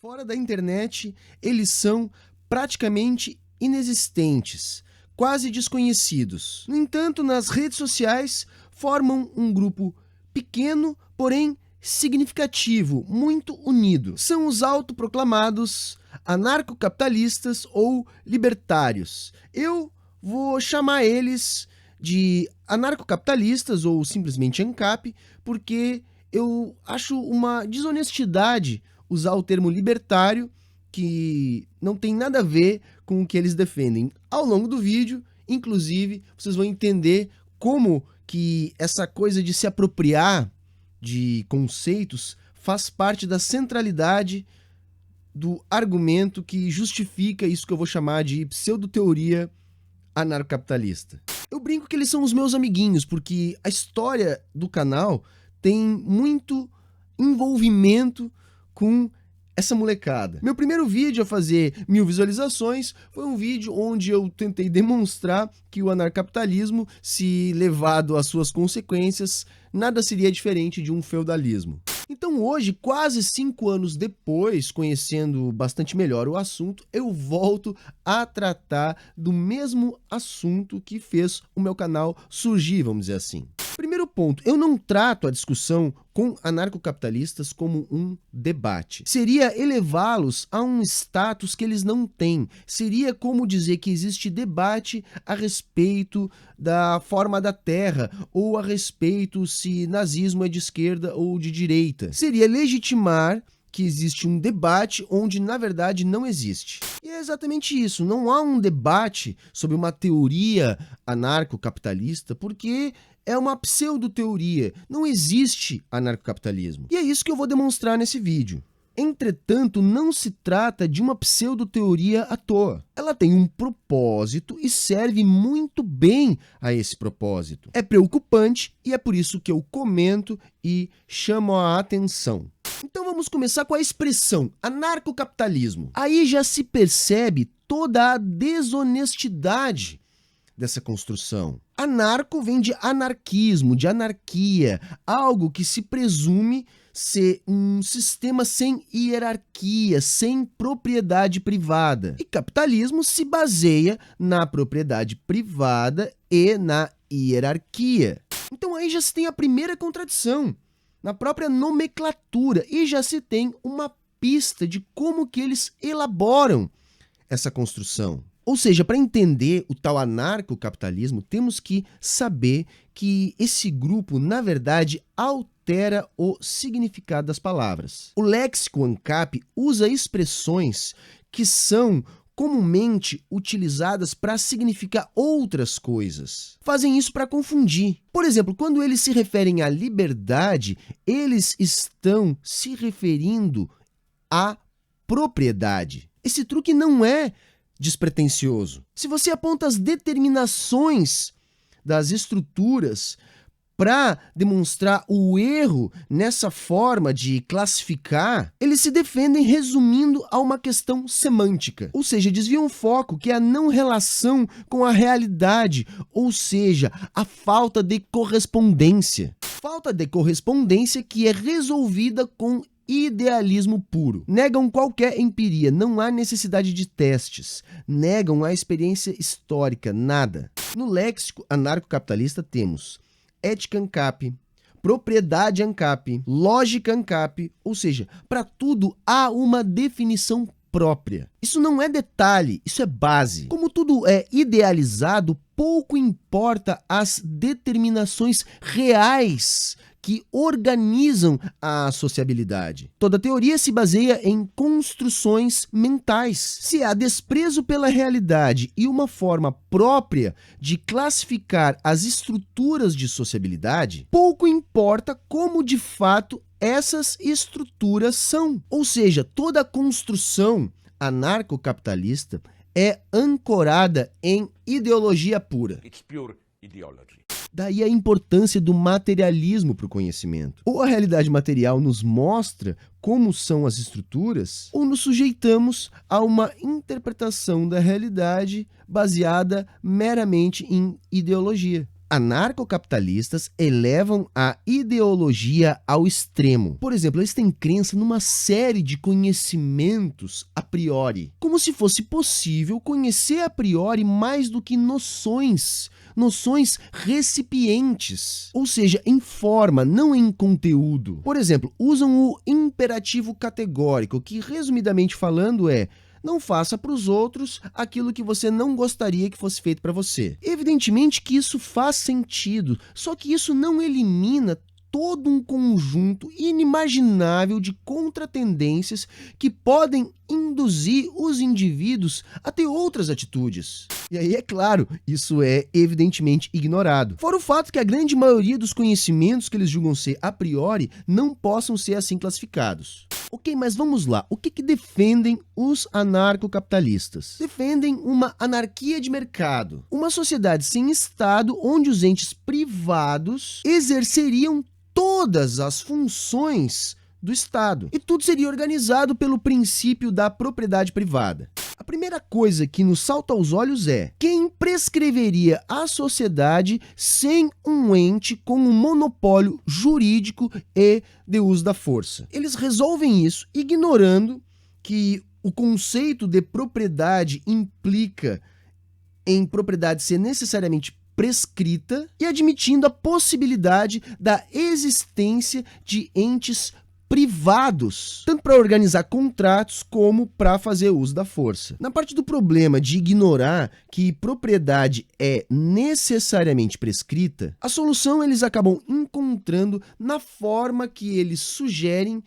Fora da internet, eles são praticamente inexistentes, quase desconhecidos. No entanto, nas redes sociais, formam um grupo pequeno, porém significativo, muito unido. São os autoproclamados anarcocapitalistas ou libertários. Eu vou chamar eles de anarcocapitalistas ou simplesmente ANCAP, porque eu acho uma desonestidade usar o termo libertário, que não tem nada a ver com o que eles defendem. Ao longo do vídeo, inclusive, vocês vão entender como que essa coisa de se apropriar de conceitos faz parte da centralidade do argumento que justifica isso que eu vou chamar de pseudo-teoria anarcocapitalista. Eu brinco que eles são os meus amiguinhos, porque a história do canal tem muito envolvimento com essa molecada. Meu primeiro vídeo a fazer 1000 visualizações foi um vídeo onde eu tentei demonstrar que o anarcapitalismo, se levado às suas consequências, nada seria diferente de um feudalismo. Então hoje, quase 5 anos depois, conhecendo bastante melhor o assunto, eu volto a tratar do mesmo assunto que fez o meu canal surgir, vamos dizer assim. Primeiro ponto, eu não trato a discussão com anarcocapitalistas como um debate. Seria elevá-los a um status que eles não têm. Seria como dizer que existe debate a respeito da forma da Terra ou a respeito se nazismo é de esquerda ou de direita. Seria legitimar que existe um debate onde, na verdade, não existe. E é exatamente isso, não há um debate sobre uma teoria anarcocapitalista, porque é uma pseudo-teoria, não existe anarcocapitalismo. E é isso que eu vou demonstrar nesse vídeo. Entretanto, não se trata de uma pseudo-teoria à toa. Ela tem um propósito e serve muito bem a esse propósito. É preocupante e é por isso que eu comento e chamo a atenção. Então vamos começar com a expressão anarcocapitalismo. Aí já se percebe toda a desonestidade dessa construção. Anarco vem de anarquismo, de anarquia, algo que se presume ser um sistema sem hierarquia, sem propriedade privada. E capitalismo se baseia na propriedade privada e na hierarquia. Então aí já se tem a primeira contradição na própria nomenclatura e já se tem uma pista de como que eles elaboram essa construção. Ou seja, para entender o tal anarcocapitalismo, temos que saber que esse grupo, na verdade, altera o significado das palavras. O léxico ANCAP usa expressões que são comumente utilizadas para significar outras coisas. Fazem isso para confundir. Por exemplo, quando eles se referem à liberdade, eles estão se referindo à propriedade. Esse truque não é despretensioso. Se você aponta as determinações das estruturas para demonstrar o erro nessa forma de classificar, eles se defendem resumindo a uma questão semântica, ou seja, desviam o foco, que é a não relação com a realidade, ou seja, a falta de correspondência. Falta de correspondência que é resolvida com idealismo puro. Negam qualquer empiria, não há necessidade de testes. Negam a experiência histórica, nada. No léxico anarcocapitalista temos ética ANCAP, propriedade ANCAP, lógica ANCAP, ou seja, para tudo há uma definição própria. Isso não é detalhe, isso é base. Como tudo é idealizado, pouco importa as determinações reais que organizam a sociabilidade. Toda teoria se baseia em construções mentais. Se há desprezo pela realidade e uma forma própria de classificar as estruturas de sociabilidade, pouco importa como de fato essas estruturas são. Ou seja, toda a construção anarcocapitalista é ancorada em ideologia pura. It's pure ideology. Daí a importância do materialismo para o conhecimento. Ou a realidade material nos mostra como são as estruturas, ou nos sujeitamos a uma interpretação da realidade baseada meramente em ideologia. anarcocapitalistas elevam a ideologia ao extremo. Por exemplo, eles têm crença numa série de conhecimentos a priori, como se fosse possível conhecer a priori mais do que noções recipientes, ou seja, em forma, não em conteúdo. Por exemplo, usam o imperativo categórico, que resumidamente falando é: não faça para os outros aquilo que você não gostaria que fosse feito para você. Evidentemente que isso faz sentido, só que isso não elimina todo um conjunto inimaginável de contratendências que podem induzir os indivíduos a ter outras atitudes. E aí, é claro, isso é evidentemente ignorado. Fora o fato que a grande maioria dos conhecimentos que eles julgam ser a priori não possam ser assim classificados. Ok, mas vamos lá. O que defendem os anarcocapitalistas? Defendem uma anarquia de mercado, uma sociedade sem Estado onde os entes privados exerceriam todas as funções do Estado e tudo seria organizado pelo princípio da propriedade privada. A primeira coisa que nos salta aos olhos é: quem prescreveria a sociedade sem um ente com um monopólio jurídico e de uso da força? Eles resolvem isso ignorando que o conceito de propriedade implica em propriedade ser necessariamente prescrita e admitindo a possibilidade da existência de entes privados, tanto para organizar contratos como para fazer uso da força. Na parte do problema de ignorar que propriedade é necessariamente prescrita, a solução eles acabam encontrando na forma que eles sugerem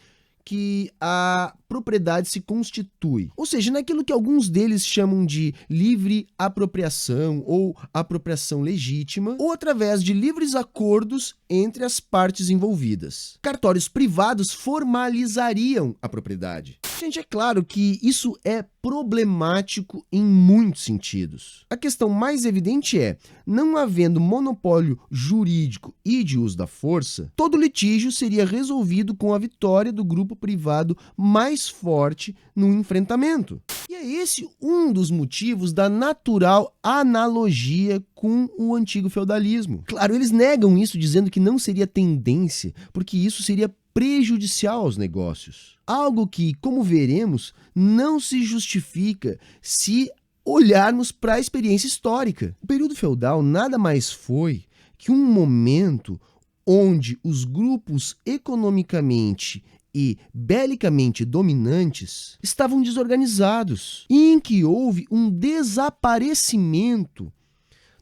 que a propriedade se constitui, ou seja, naquilo que alguns deles chamam de livre apropriação ou apropriação legítima, ou através de livres acordos entre as partes envolvidas. Cartórios privados formalizariam a propriedade. Gente, é claro que isso é problemático em muitos sentidos. A questão mais evidente é: não havendo monopólio jurídico e de uso da força, todo litígio seria resolvido com a vitória do grupo privado mais forte no enfrentamento. E é esse um dos motivos da natural analogia com o antigo feudalismo. Claro, eles negam isso dizendo que não seria tendência, porque isso seria prejudicial aos negócios. Algo que, como veremos, não se justifica se olharmos para a experiência histórica. O período feudal nada mais foi que um momento onde os grupos economicamente e belicamente dominantes estavam desorganizados e em que houve um desaparecimento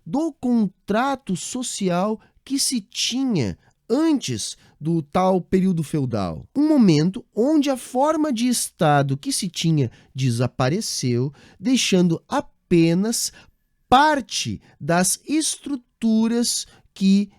do contrato social que se tinha antes do tal período feudal. Um momento onde a forma de Estado que se tinha desapareceu, deixando apenas parte das estruturas que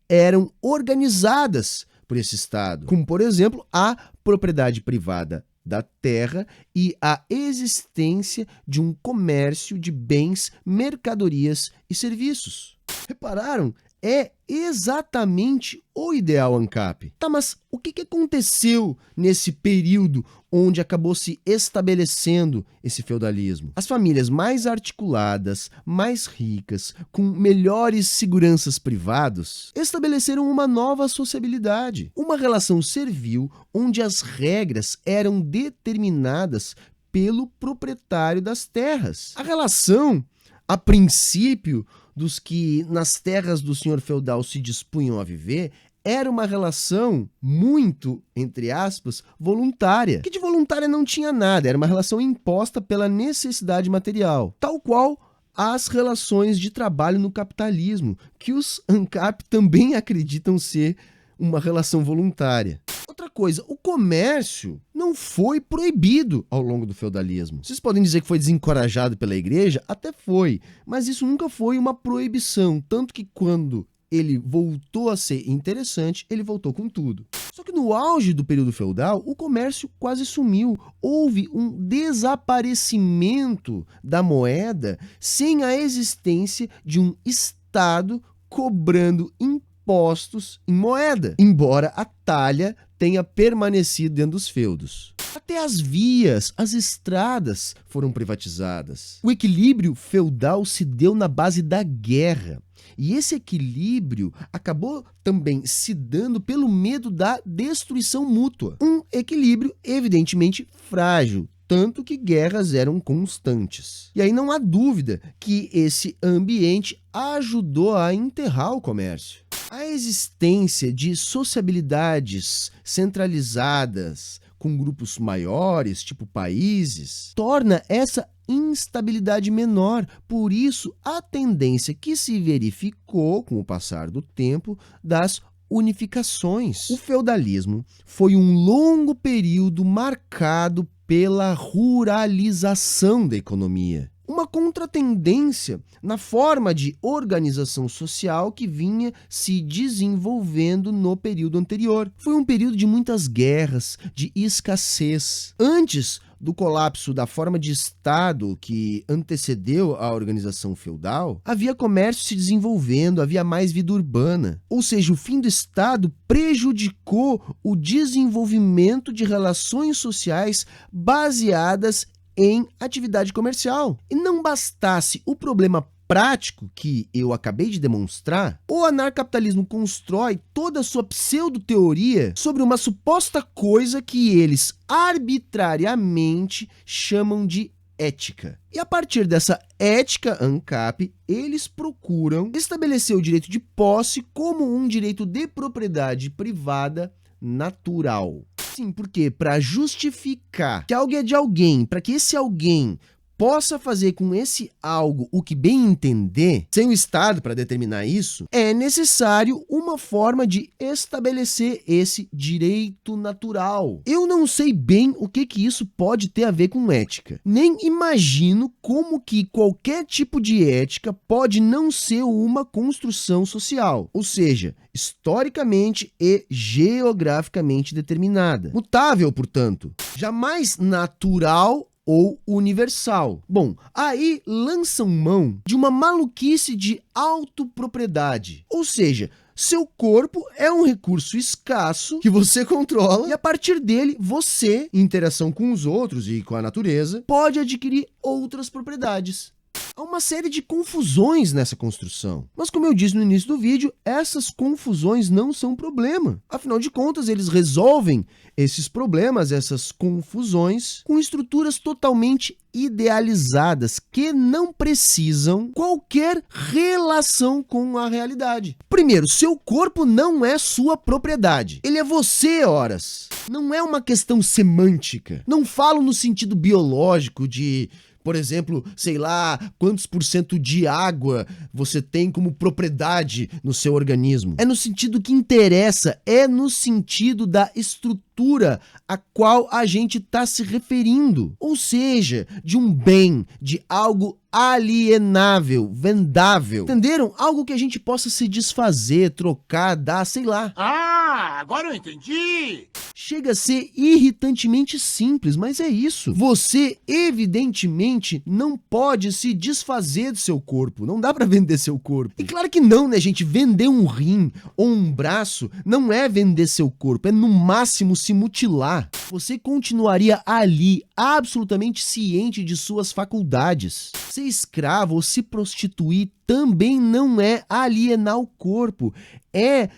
eram organizadas por esse Estado, como, por exemplo, a propriedade privada da terra e a existência de um comércio de bens, mercadorias e serviços. Repararam? É exatamente o ideal ANCAP. Tá, mas o que aconteceu nesse período onde acabou se estabelecendo esse feudalismo? As famílias mais articuladas, mais ricas, com melhores seguranças privados, estabeleceram uma nova sociabilidade, uma relação servil onde as regras eram determinadas pelo proprietário das terras. A relação, a princípio, dos que nas terras do senhor feudal se dispunham a viver, era uma relação muito, entre aspas, voluntária, que de voluntária não tinha nada, era uma relação imposta pela necessidade material, tal qual as relações de trabalho no capitalismo, que os ANCAP também acreditam ser uma relação voluntária. Outra coisa, o comércio não foi proibido ao longo do feudalismo. Vocês podem dizer que foi desencorajado pela igreja? Até foi, mas isso nunca foi uma proibição, tanto que quando ele voltou a ser interessante, ele voltou com tudo. Só que no auge do período feudal, o comércio quase sumiu. Houve um desaparecimento da moeda sem a existência de um Estado cobrando impostos em moeda, embora a talha tenha permanecido dentro dos feudos. Até as vias, as estradas foram privatizadas. O equilíbrio feudal se deu na base da guerra. E esse equilíbrio acabou também se dando pelo medo da destruição mútua. Um equilíbrio evidentemente frágil, tanto que guerras eram constantes. E aí não há dúvida que esse ambiente ajudou a enterrar o comércio. A existência de sociabilidades centralizadas com grupos maiores, tipo países, torna essa instabilidade menor. Por isso, a tendência que se verificou com o passar do tempo das unificações. O feudalismo foi um longo período marcado pela ruralização da economia. Uma contratendência na forma de organização social que vinha se desenvolvendo no período anterior. Foi um período de muitas guerras, de escassez. Antes do colapso da forma de Estado que antecedeu a organização feudal, havia comércio se desenvolvendo, havia mais vida urbana. Ou seja, o fim do Estado prejudicou o desenvolvimento de relações sociais baseadas em atividade comercial. E não bastasse o problema prático que eu acabei de demonstrar, o anarcapitalismo constrói toda a sua pseudo-teoria sobre uma suposta coisa que eles arbitrariamente chamam de ética. E a partir dessa ética ANCAP, eles procuram estabelecer o direito de posse como um direito de propriedade privada natural. Sim, porque para justificar que algo é de alguém, para que esse alguém possa fazer com esse algo o que bem entender, sem o Estado para determinar isso, é necessário uma forma de estabelecer esse direito natural. Eu não sei bem o que isso pode ter a ver com ética. Nem imagino como que qualquer tipo de ética pode não ser uma construção social, ou seja, historicamente e geograficamente determinada. Mutável, portanto, jamais natural ou universal. Bom, aí lançam mão de uma maluquice de autopropriedade. Ou seja, seu corpo é um recurso escasso que você controla e a partir dele você, em interação com os outros e com a natureza, pode adquirir outras propriedades. Há uma série de confusões nessa construção. Mas como eu disse no início do vídeo, essas confusões não são problema. Afinal de contas, eles resolvem esses problemas, essas confusões, com estruturas totalmente idealizadas que não precisam qualquer relação com a realidade. Primeiro, seu corpo não é sua propriedade. Ele é você, horas. Não é uma questão semântica. Não falo no sentido biológico de, por exemplo, sei lá, quantos % de água você tem como propriedade no seu organismo. É no sentido que interessa, é no sentido da estrutura a qual a gente está se referindo. Ou seja, de um bem, de algo alienável, vendável. Entenderam? Algo que a gente possa se desfazer, trocar, dar, sei lá. Ah, agora eu entendi! Chega a ser irritantemente simples, mas é isso. Você, evidentemente, não pode se desfazer do seu corpo. Não dá para vender seu corpo. E claro que não, né, gente? Vender um rim ou um braço não é vender seu corpo, é no máximo se mutilar. Você continuaria ali, absolutamente ciente de suas faculdades. Ser escravo ou se prostituir também não é alienar o corpo, é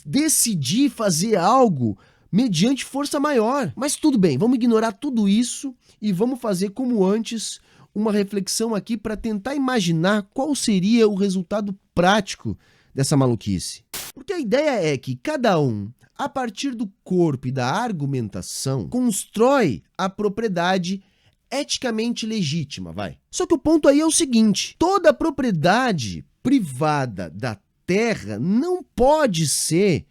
decidir fazer algo mediante força maior. Mas tudo bem, vamos ignorar tudo isso e vamos fazer como antes uma reflexão aqui para tentar imaginar qual seria o resultado prático dessa maluquice. Porque a ideia é que cada um, a partir do corpo e da argumentação, constrói a propriedade eticamente legítima, vai. Só que o ponto aí é o seguinte: toda a propriedade privada da terra não pode ser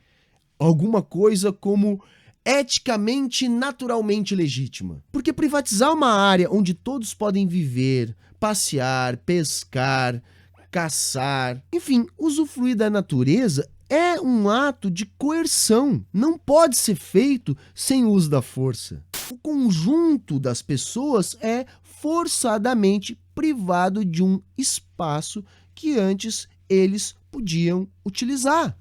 alguma coisa como eticamente, naturalmente legítima. Porque privatizar uma área onde todos podem viver, passear, pescar, caçar, enfim, usufruir da natureza é um ato de coerção. Não pode ser feito sem o uso da força. O conjunto das pessoas é forçadamente privado de um espaço que antes eles podiam utilizar.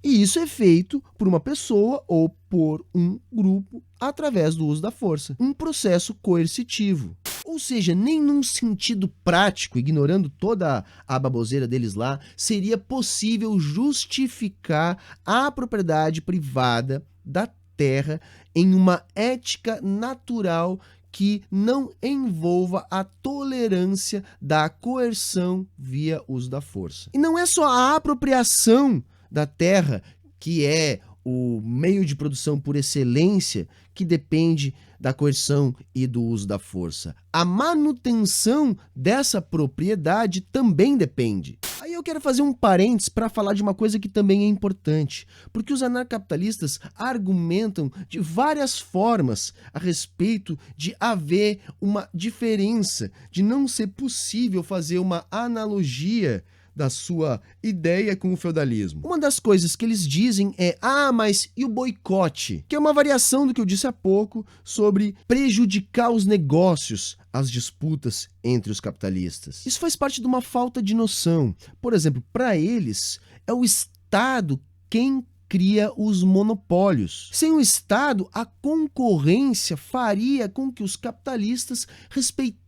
E isso é feito por uma pessoa ou por um grupo através do uso da força. Um processo coercitivo. Ou Ou seja, nem num sentido prático, ignorando toda a baboseira deles lá, seria possível justificar a propriedade privada da terra em uma ética natural que não envolva a tolerância da coerção via uso da força. E não é só a apropriação da terra, que é o meio de produção por excelência, que depende da coerção e do uso da força. A manutenção dessa propriedade também depende. Aí eu quero fazer um parênteses para falar de uma coisa que também é importante, porque os anarcapitalistas argumentam de várias formas a respeito de haver uma diferença, de não ser possível fazer uma analogia da sua ideia com o feudalismo. Uma das coisas que eles dizem é: mas e o boicote? Que é uma variação do que eu disse há pouco sobre prejudicar os negócios, as disputas entre os capitalistas. Isso faz parte de uma falta de noção. Por exemplo, para eles, é o Estado quem cria os monopólios. Sem o Estado, a concorrência faria com que os capitalistas respeitassem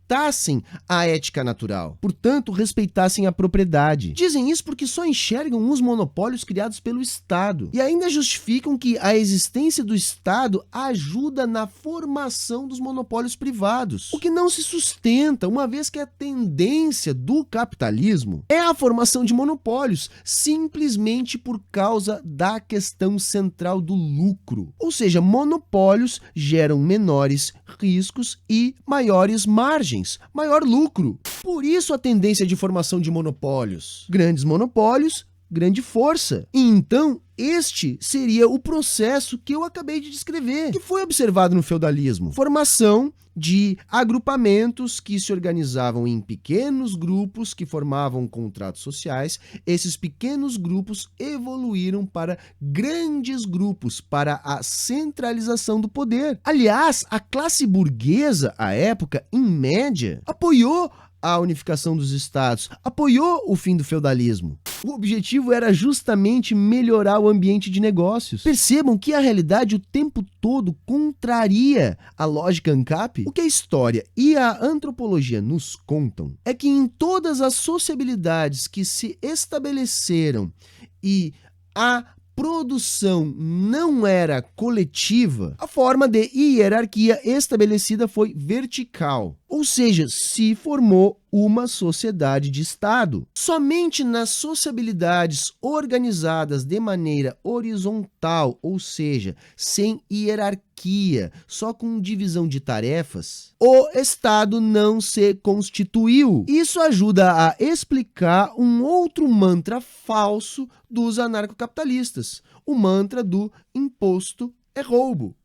a ética natural, portanto, respeitassem a propriedade. Dizem isso porque só enxergam os monopólios criados pelo Estado e ainda justificam que a existência do Estado ajuda na formação dos monopólios privados, o que não se sustenta, uma vez que a tendência do capitalismo é a formação de monopólios simplesmente por causa da questão central do lucro. Ou seja, monopólios geram menores riscos e maiores margens, maior lucro. Por isso a tendência de formação de monopólios. Grandes monopólios, grande força. E então, este seria o processo que eu acabei de descrever, que foi observado no feudalismo. Formação de agrupamentos que se organizavam em pequenos grupos que formavam contratos sociais. Esses pequenos grupos evoluíram para grandes grupos, para a centralização do poder. Aliás, a classe burguesa, à época, em média, apoiou a unificação dos estados, apoiou o fim do feudalismo. O objetivo era justamente melhorar o ambiente de negócios. Percebam que a realidade o tempo todo contraria a lógica ANCAP. O que a história e a antropologia nos contam é que em todas as sociabilidades que se estabeleceram e a produção não era coletiva, a forma de hierarquia estabelecida foi vertical, ou seja, se formou uma sociedade de Estado. Somente nas sociabilidades organizadas de maneira horizontal, ou seja, sem hierarquia, só com divisão de tarefas, o Estado não se constituiu. Isso ajuda a explicar um outro mantra falso dos anarcocapitalistas, o mantra do imposto é roubo.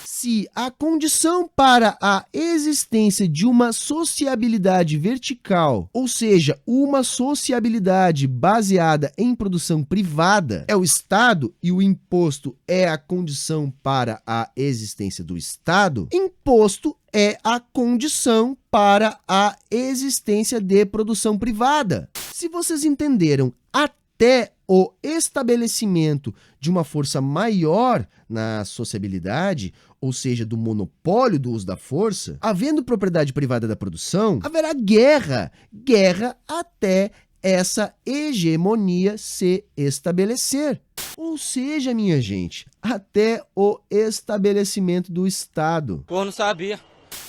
Se a condição para a existência de uma sociabilidade vertical, ou seja, uma sociabilidade baseada em produção privada, é o Estado e o imposto é a condição para a existência do Estado, imposto é a condição para a existência de produção privada. Se vocês entenderam até o estabelecimento de uma força maior na sociabilidade, ou seja, do monopólio do uso da força, havendo propriedade privada da produção, haverá guerra até essa hegemonia se estabelecer. Ou seja, minha gente, até o estabelecimento do Estado. Pô, não sabia.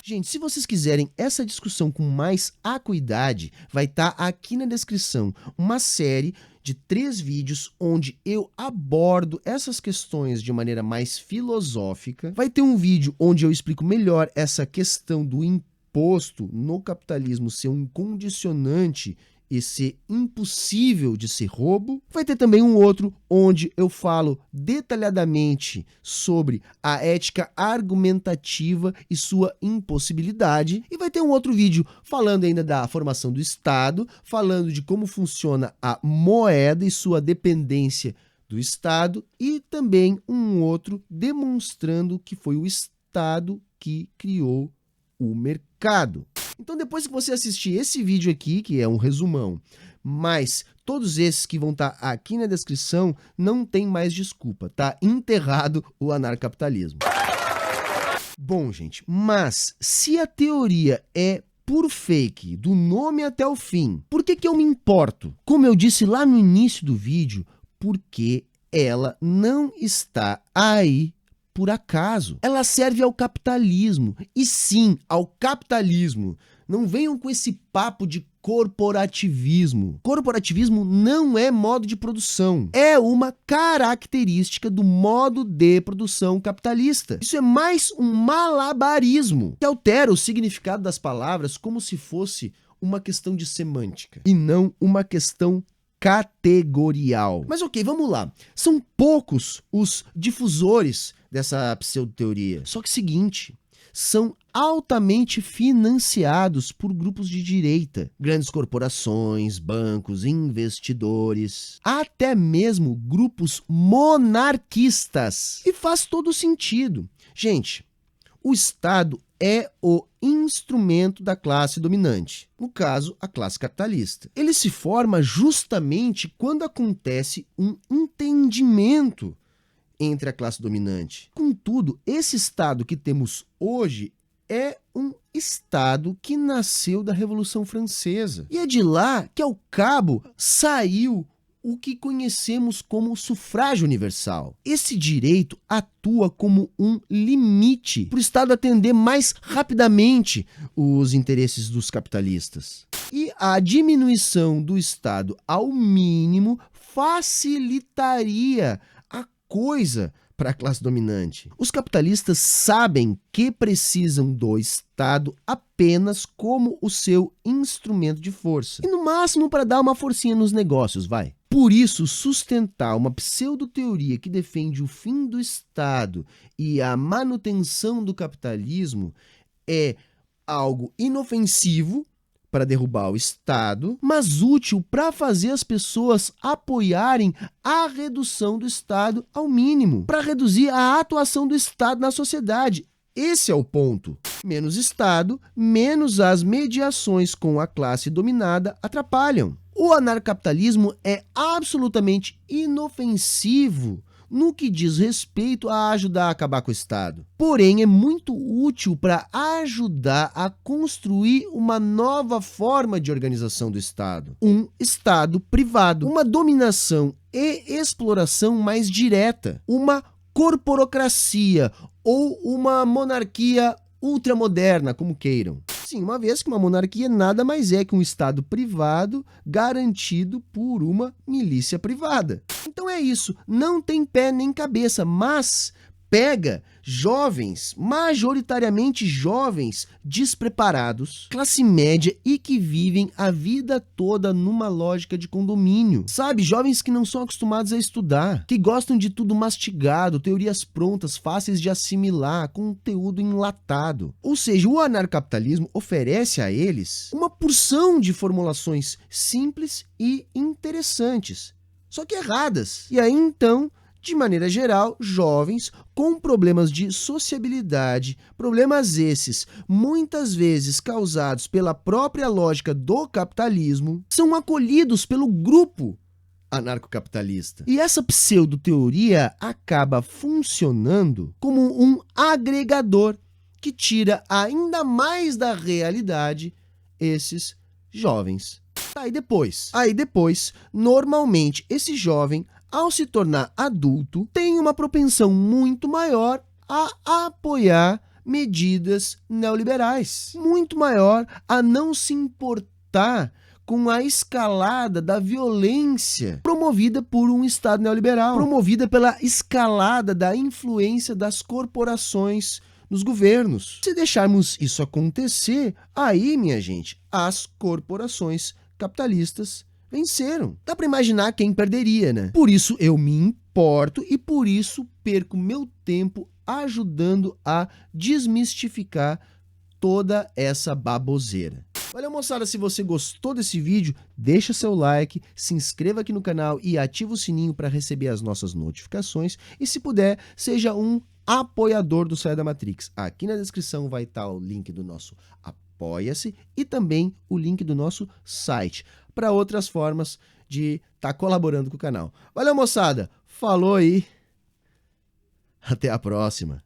Gente, se vocês quiserem essa discussão com mais acuidade, vai estar aqui na descrição uma série de 3 vídeos onde eu abordo essas questões de maneira mais filosófica. Vai ter um vídeo onde eu explico melhor essa questão do imposto no capitalismo ser um condicionante e ser impossível de ser roubo. Vai ter também um outro onde eu falo detalhadamente sobre a ética argumentativa e sua impossibilidade. E vai ter um outro vídeo falando ainda da formação do Estado, falando de como funciona a moeda e sua dependência do Estado, e também um outro demonstrando que foi o Estado que criou o mercado. Então, depois que você assistir esse vídeo aqui, que é um resumão, mas todos esses que vão estar aqui na descrição, não tem mais desculpa, tá enterrado o anarcapitalismo. Bom, gente, mas se a teoria é puro fake, do nome até o fim, por que eu me importo? Como eu disse lá no início do vídeo, porque ela não está aí por acaso. Ela serve ao capitalismo, e sim, ao capitalismo. Não venham com esse papo de corporativismo. Corporativismo não é modo de produção, é uma característica do modo de produção capitalista. Isso é mais um malabarismo que altera o significado das palavras como se fosse uma questão de semântica e não uma questão categorial. Mas ok, vamos lá. São poucos os difusores dessa pseudo-teoria. Só que é o seguinte, são altamente financiados por grupos de direita, grandes corporações, bancos, investidores, até mesmo grupos monarquistas. E faz todo sentido. Gente, o Estado é o instrumento da classe dominante, no caso, a classe capitalista. Ele se forma justamente quando acontece um entendimento entre a classe dominante. Contudo, esse Estado que temos hoje é um Estado que nasceu da Revolução Francesa. E é de lá que, ao cabo, saiu o que conhecemos como sufrágio universal. Esse direito atua como um limite para o Estado atender mais rapidamente os interesses dos capitalistas. E a diminuição do Estado ao mínimo facilitaria a coisa para a classe dominante. Os capitalistas sabem que precisam do Estado apenas como o seu instrumento de força. E no máximo para dar uma forcinha nos negócios, vai. Por isso, sustentar uma pseudo-teoria que defende o fim do Estado e a manutenção do capitalismo é algo inofensivo para derrubar o Estado, mas útil para fazer as pessoas apoiarem a redução do Estado ao mínimo, para reduzir a atuação do Estado na sociedade. Esse é o ponto. Menos Estado, menos as mediações com a classe dominada atrapalham. O anarcapitalismo é absolutamente inofensivo no que diz respeito a ajudar a acabar com o Estado. Porém, é muito útil para ajudar a construir uma nova forma de organização do Estado. Um Estado privado, uma dominação e exploração mais direta, uma corporocracia ou uma monarquia ultramoderna, como queiram. Sim, uma vez que uma monarquia nada mais é que um Estado privado garantido por uma milícia privada. Então é isso, não tem pé nem cabeça, mas pega jovens, majoritariamente jovens despreparados, classe média e que vivem a vida toda numa lógica de condomínio. Sabe, jovens que não são acostumados a estudar, que gostam de tudo mastigado, teorias prontas, fáceis de assimilar, conteúdo enlatado. Ou seja, o anarcapitalismo oferece a eles uma porção de formulações simples e interessantes, só que erradas. E aí então, de maneira geral, jovens com problemas de sociabilidade, problemas esses muitas vezes causados pela própria lógica do capitalismo, são acolhidos pelo grupo anarcocapitalista. E essa pseudo-teoria acaba funcionando como um agregador que tira ainda mais da realidade esses jovens. Aí depois, normalmente, esse jovem, ao se tornar adulto, tem uma propensão muito maior a apoiar medidas neoliberais, muito maior a não se importar com a escalada da violência promovida por um Estado neoliberal, promovida pela escalada da influência das corporações nos governos. Se deixarmos isso acontecer, aí, minha gente, as corporações capitalistas venceram. Dá para imaginar quem perderia, né? Por isso eu me importo e por isso perco meu tempo ajudando a desmistificar toda essa baboseira. Valeu, moçada, se você gostou desse vídeo, deixa seu like, se inscreva aqui no canal e ativa o sininho para receber as nossas notificações e, se puder, seja um apoiador do Saia da Matrix. Aqui na descrição vai estar o link do nosso Apoia-se e também o link do nosso site para outras formas de estar colaborando com o canal. Valeu, moçada, falou aí, até a próxima.